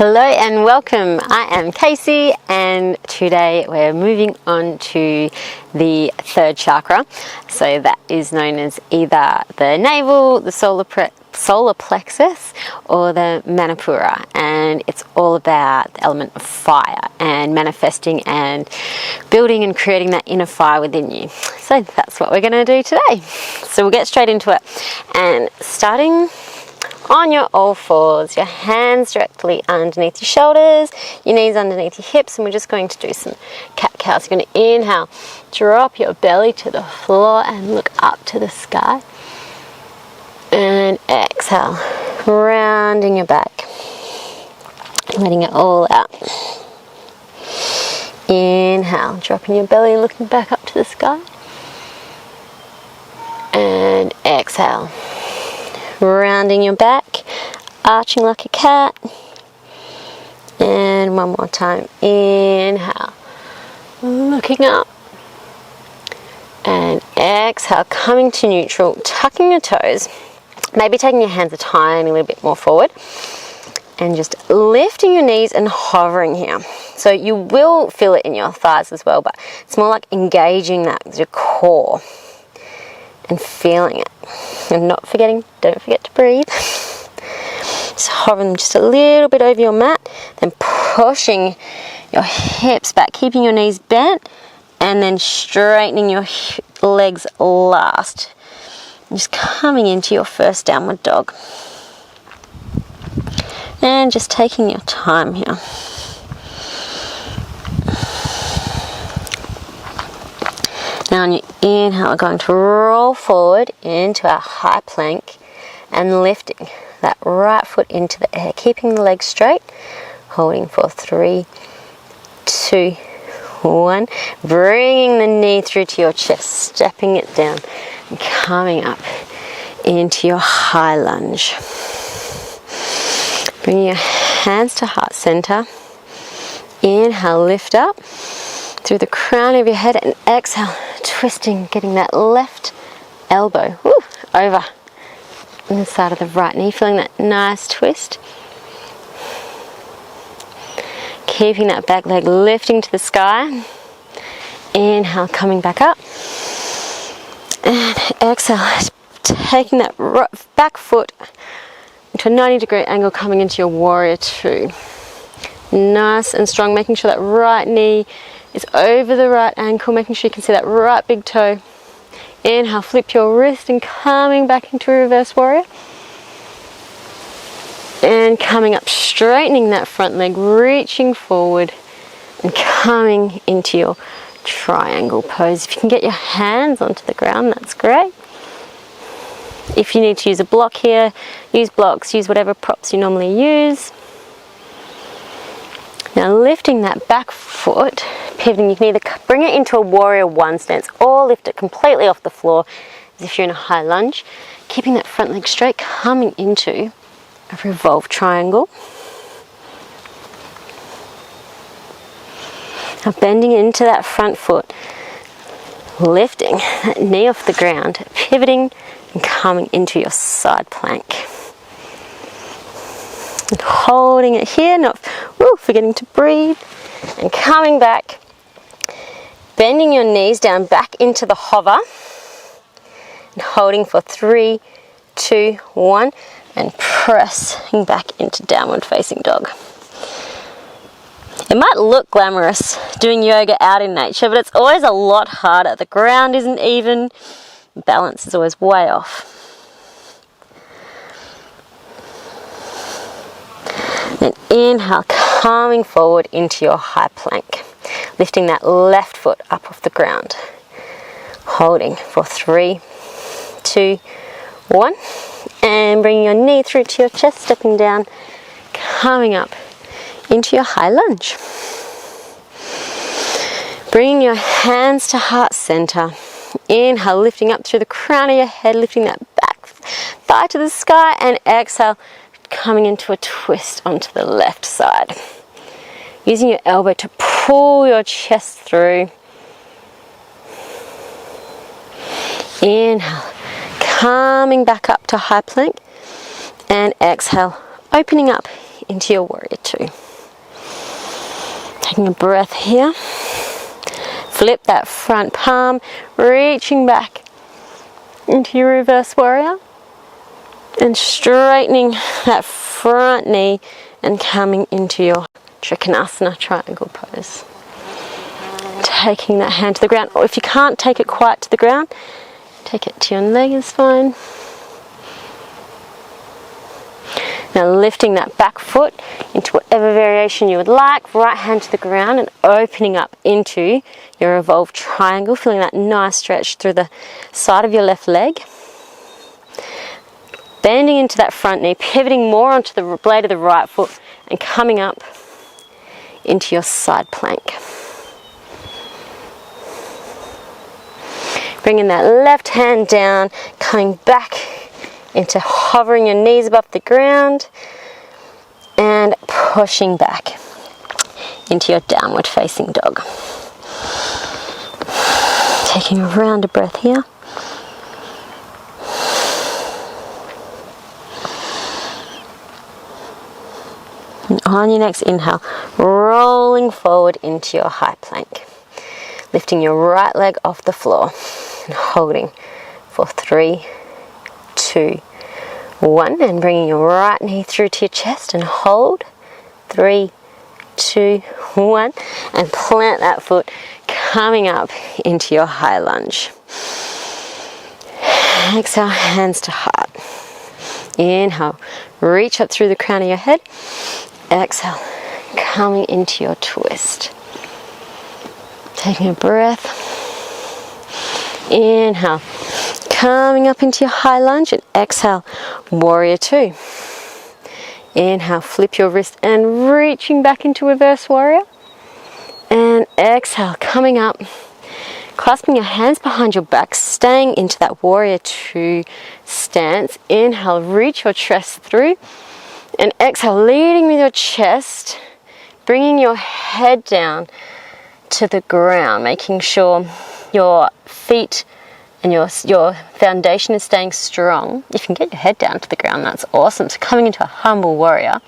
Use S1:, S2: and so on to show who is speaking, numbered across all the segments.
S1: Hello and welcome. I am Casey and today we're moving on to the third chakra. So that is known as either the navel, the solar plexus or the Manipura, and it's all about the element of fire and manifesting and building and creating that inner fire within you. So that's what we're going to do today. So we'll get straight into it, and starting on your all fours, your hands directly underneath your shoulders, your knees underneath your hips, and we're just going to do some cat-cows. You're going to inhale, drop your belly to the floor and look up to the sky, and exhale, rounding your back, letting it all out. Inhale, dropping your belly, looking back up to the sky, and exhale, rounding your back, arching like a cat, and one more time. Inhale, looking up, and exhale, coming to neutral, tucking your toes, maybe taking your hands a tiny little bit more forward, and just lifting your knees and hovering here. So you will feel it in your thighs as well, but it's more like engaging that with your core and feeling it, and not forgetting, don't forget to breathe. Just hovering them just a little bit over your mat, then pushing your hips back, keeping your knees bent, and then straightening your legs last. Just coming into your first downward dog, and just taking your time here. Now on your inhale, we're going to roll forward into our high plank and lifting that right foot into the air, keeping the legs straight, holding for 3, 2, 1, bringing the knee through to your chest, stepping it down and coming up into your high lunge. Bringing your hands to heart center. Inhale, lift up through the crown of your head, and exhale, twisting, getting that left elbow over on the side of the right knee, feeling that nice twist. Keeping that back leg lifting to the sky. Inhale, coming back up. And exhale, taking that back foot into a 90-degree angle, coming into your warrior two. Nice and strong, making sure that right knee is over the right ankle, making sure you can see that right big toe. Inhale, flip your wrist and coming back into a reverse warrior. And coming up, straightening that front leg, reaching forward and coming into your triangle pose. If you can get your hands onto the ground, that's great. If you need to use a block here, use blocks, use whatever props you normally use. Now lifting that back foot, pivoting, you can either bring it into a warrior one stance or lift it completely off the floor as if you're in a high lunge. Keeping that front leg straight, coming into a revolved triangle. Now bending into that front foot, lifting that knee off the ground, pivoting and coming into your side plank. And holding it here, not forgetting to breathe, and coming back, bending your knees down back into the hover, and holding for 3, 2, 1, and pressing back into downward facing dog. It might look glamorous doing yoga out in nature, but it's always a lot harder. The ground isn't even, balance is always way off. Then inhale, coming forward into your high plank, lifting that left foot up off the ground, holding for 3, 2, 1, and bringing your knee through to your chest, stepping down, coming up into your high lunge. Bringing your hands to heart center. Inhale, lifting up through the crown of your head, lifting that back thigh to the sky, and exhale, coming into a twist onto the left side. Using your elbow to pull your chest through. Inhale, coming back up to high plank, and exhale, opening up into your warrior two. Taking a breath here. Flip that front palm, reaching back into your reverse warrior and straightening that front knee and coming into your Trikonasana triangle pose. Taking that hand to the ground, or if you can't take it quite to the ground, take it to your leg is fine. Now lifting that back foot into whatever variation you would like, right hand to the ground and opening up into your revolved triangle, feeling that nice stretch through the side of your left leg. Bending into that front knee, pivoting more onto the blade of the right foot and coming up into your side plank. Bringing that left hand down, coming back into hovering your knees above the ground and pushing back into your downward facing dog. Taking a round of breath here. And on your next inhale, rolling forward into your high plank. Lifting your right leg off the floor and holding for 3, 2, 1, and bringing your right knee through to your chest and hold. 3, 2, 1, and plant that foot, coming up into your high lunge. Exhale, hands to heart. Inhale, reach up through the crown of your head. Exhale, coming into your twist. Taking a breath. Inhale, coming up into your high lunge, and exhale, warrior two. Inhale, flip your wrist and reaching back into reverse warrior. And exhale, coming up, clasping your hands behind your back, staying into that warrior two stance. Inhale, reach your chest through. And exhale, leading with your chest, bringing your head down to the ground, making sure your feet and your foundation is staying strong. If you can get your head down to the ground, that's awesome. So coming into a humble warrior.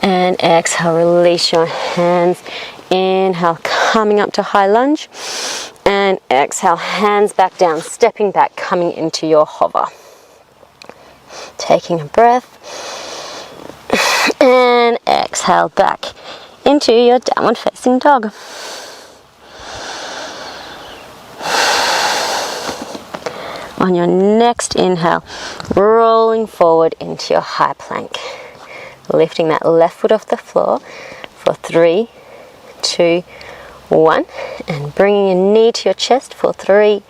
S1: And exhale, release your hands. Inhale, coming up to high lunge. And exhale, hands back down, stepping back, coming into your hover. Taking a breath. And exhale, back into your downward facing dog. On your next inhale, rolling forward into your high plank. Lifting that left foot off the floor for 3, 2, 1. And bringing your knee to your chest for 3,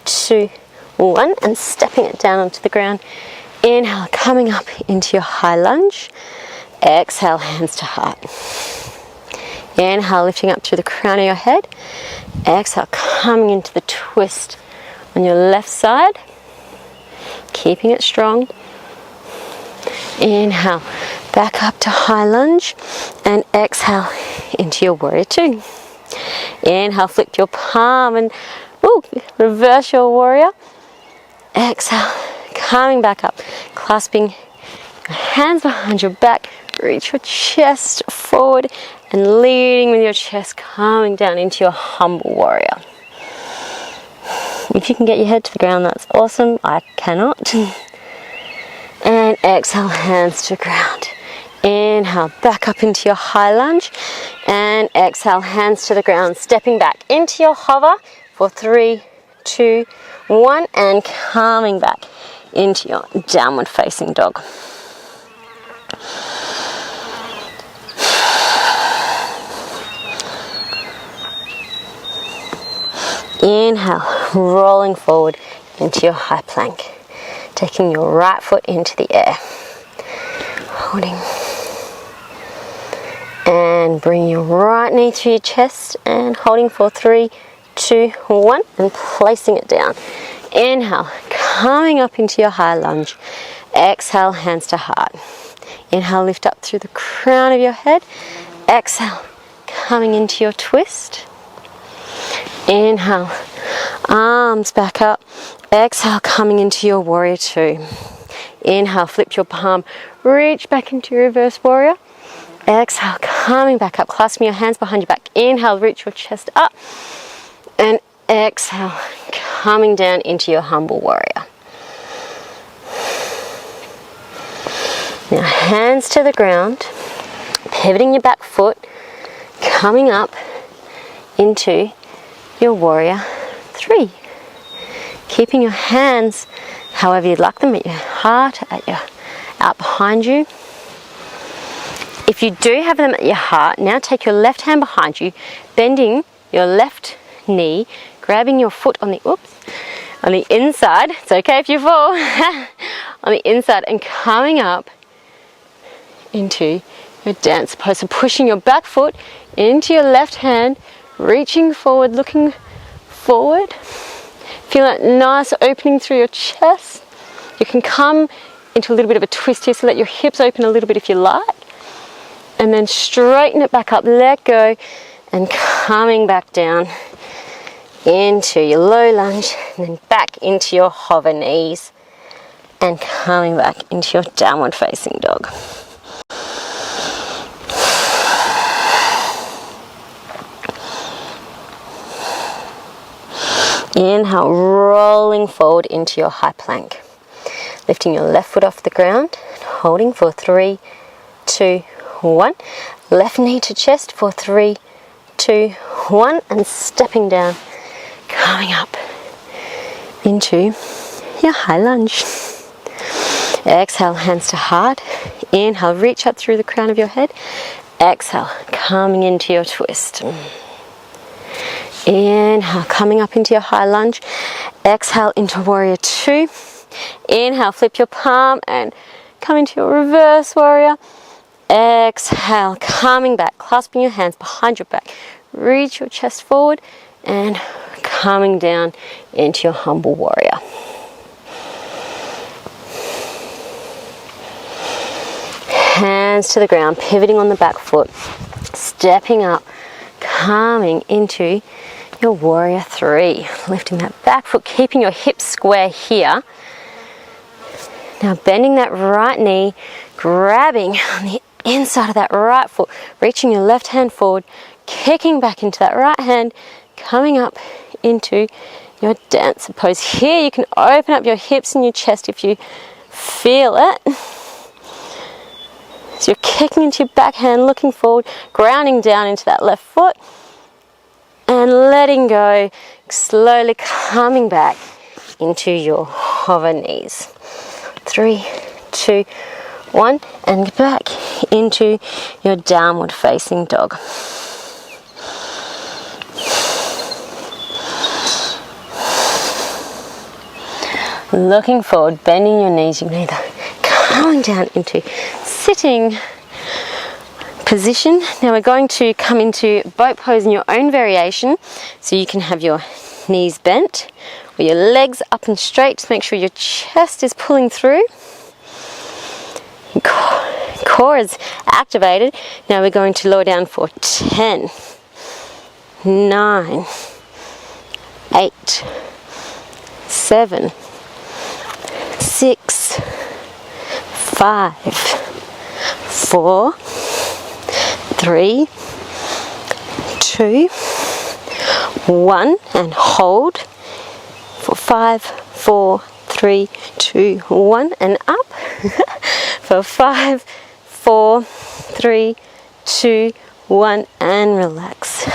S1: 2, 1. And stepping it down onto the ground. Inhale, coming up into your high lunge. Exhale, hands to heart. Inhale, lifting up through the crown of your head. Exhale, coming into the twist on your left side. Keeping it strong. Inhale, back up to high lunge. And exhale into your warrior two. Inhale, flip your palm and reverse your warrior. Exhale, coming back up, clasping your hands behind your back. Reach your chest forward and leading with your chest, coming down into your humble warrior. If you can get your head to the ground, that's awesome. I cannot. And exhale, hands to ground. Inhale, back up into your high lunge. And exhale, hands to the ground, stepping back into your hover for 3, 2, 1. And coming back into your downward facing dog. Inhale, rolling forward into your high plank. Taking your right foot into the air. Holding. And bring your right knee through your chest and holding for 3, 2, 1. And placing it down. Inhale, coming up into your high lunge. Exhale, hands to heart. Inhale, lift up through the crown of your head. Exhale, coming into your twist. Inhale, arms back up. Exhale, coming into your warrior two. Inhale, flip your palm, reach back into your reverse warrior. Exhale, coming back up, clasping your hands behind your back. Inhale, reach your chest up. And exhale, coming down into your humble warrior. Now, hands to the ground, pivoting your back foot, coming up into your warrior 3. Keeping your hands however you'd like them, at your heart, out behind you. If you do have them at your heart, now take your left hand behind you, bending your left knee, grabbing your foot on the inside. It's okay if you fall. On the inside, and coming up into your dance pose. So pushing your back foot into your left hand, reaching forward, looking forward. Feel that nice opening through your chest. You can come into a little bit of a twist here, so let your hips open a little bit if you like. And then straighten it back up, let go, and coming back down into your low lunge, and then back into your hover knees, and coming back into your downward facing dog. Inhale, rolling forward into your high plank. Lifting your left foot off the ground, holding for 3, 2, 1. Left knee to chest for 3, 2, 1. And stepping down, coming up into your high lunge. Exhale, hands to heart. Inhale, reach up through the crown of your head. Exhale, coming into your twist. Inhale, coming up into your high lunge. Exhale into warrior 2. Inhale, flip your palm and come into your reverse warrior. Exhale, coming back, clasping your hands behind your back. Reach your chest forward and coming down into your humble warrior. Hands to the ground, pivoting on the back foot, stepping up, coming into your warrior 3. Lifting that back foot, keeping your hips square here. Now bending that right knee, grabbing on the inside of that right foot, reaching your left hand forward, kicking back into that right hand, coming up into your dancer pose. Here you can open up your hips and your chest if you feel it. So you're kicking into your back hand, looking forward, grounding down into that left foot, and letting go, slowly coming back into your hover knees. 3, 2, 1, and back into your downward facing dog. Looking forward, bending your knees, you can either coming down into sitting position. Now we're going to come into boat pose in your own variation, so you can have your knees bent or your legs up and straight. Just make sure your chest is pulling through. Core is activated. Now we're going to lower down for 10, 9, 8, 7, 6, 5, 4, 3, 2, 1, and hold for 5, 4, 3, 2, 1, and up for 5, 4, 3, 2, 1, and relax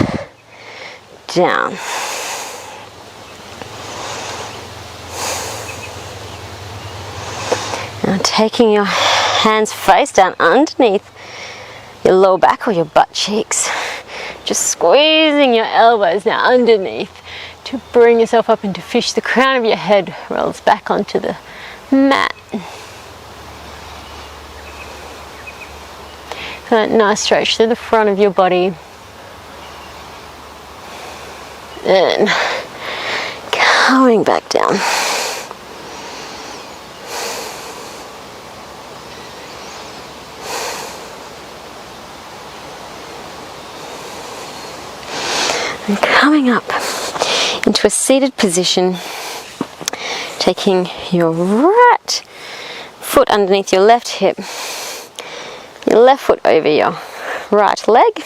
S1: down. Now taking your hands face down underneath your lower back or your butt cheeks, just squeezing your elbows now underneath to bring yourself up into fish. The crown of your head rolls back onto the mat. That nice stretch through the front of your body. And coming back down. And coming up into a seated position, taking your right foot underneath your left hip, your left foot over your right leg,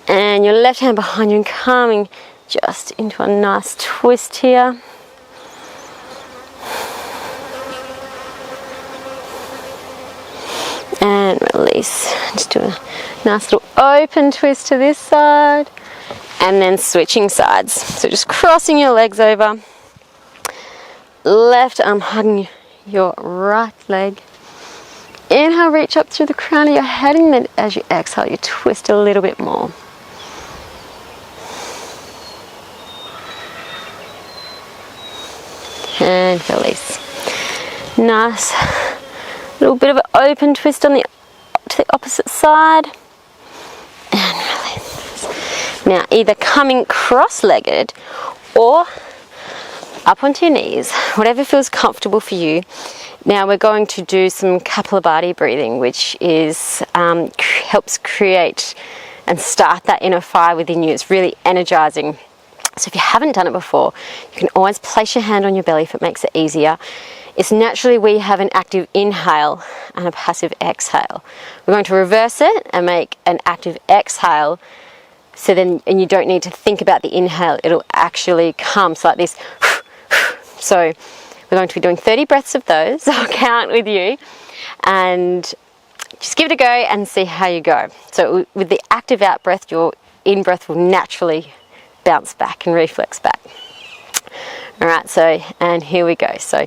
S1: and your left hand behind you and coming just into a nice twist here. And release. Just do a nice little open twist to this side, and then switching sides. So just crossing your legs over, left arm hugging your right leg. Inhale, reach up through the crown of your head, and then as you exhale, you twist a little bit more. And release. Nice little bit of an open twist on to the opposite side, and release. Now either coming cross-legged or up onto your knees, whatever feels comfortable for you. Now we're going to do some Kapalabhati breathing, which is helps create and start that inner fire within you. It's really energizing. So if you haven't done it before, you can always place your hand on your belly if it makes it easier. It's naturally we have an active inhale and a passive exhale. We're going to reverse it and make an active exhale, so then, and you don't need to think about the inhale, it'll actually come so like this. So we're going to be doing 30 breaths of those. I'll count with you and just give it a go and see how you go. So with the active out breath, your in breath will naturally bounce back and reflex back. All right, so, and here we go. So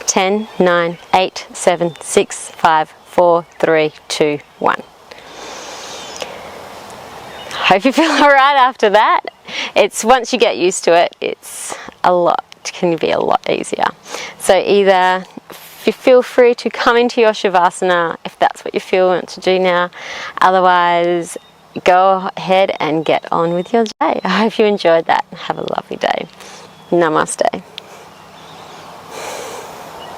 S1: 10, 9, 8, 7, 6, 5, 4, 3, 2, 1. Hope you feel all right after that. It's once you get used to it, it's can be a lot easier. So either you feel free to come into your Shavasana if that's what you feel want to do now. Otherwise, go ahead and get on with your day. I hope you enjoyed that. Have a lovely day. Namaste.